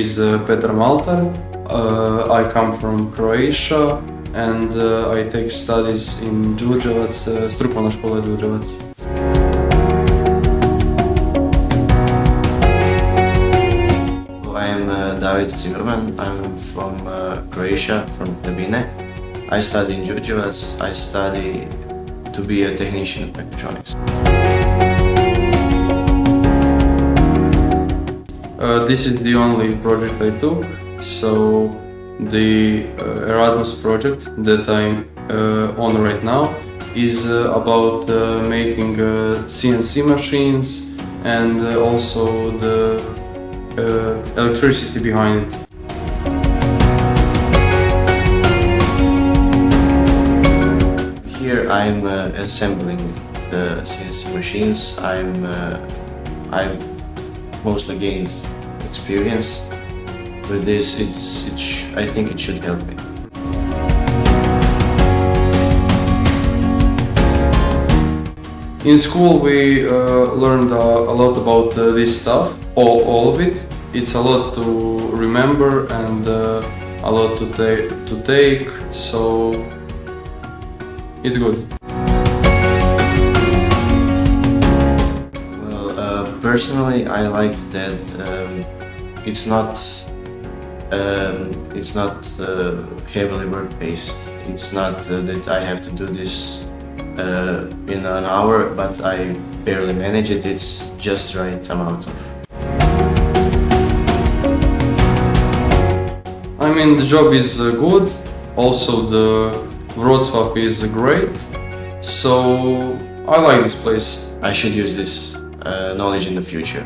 is Petar Maltar. I come from Croatia and I take studies in Đurđevac, strukovna škola Đurđevac. I'm David Zimmerman. I'm from Croatia, from Tebine. I study in Đurđevac. I study to be a technician of mechatronics. This is the only project I took, so the Erasmus project that I'm on right now is about making CNC machines and also the electricity behind it. Here I'm assembling the CNC machines. I've mostly gained experience with this. I think it should help me. In school we learned a lot about this stuff, all of it. It's a lot to remember and a lot to take, so it's good. Well, personally, I like that it's not heavily work-based. It's not that I have to do this in an hour, but I barely manage it. It's just right amount of. I mean, the job is good. Also, the Wrocław is great. So I like this place. I should use this knowledge in the future.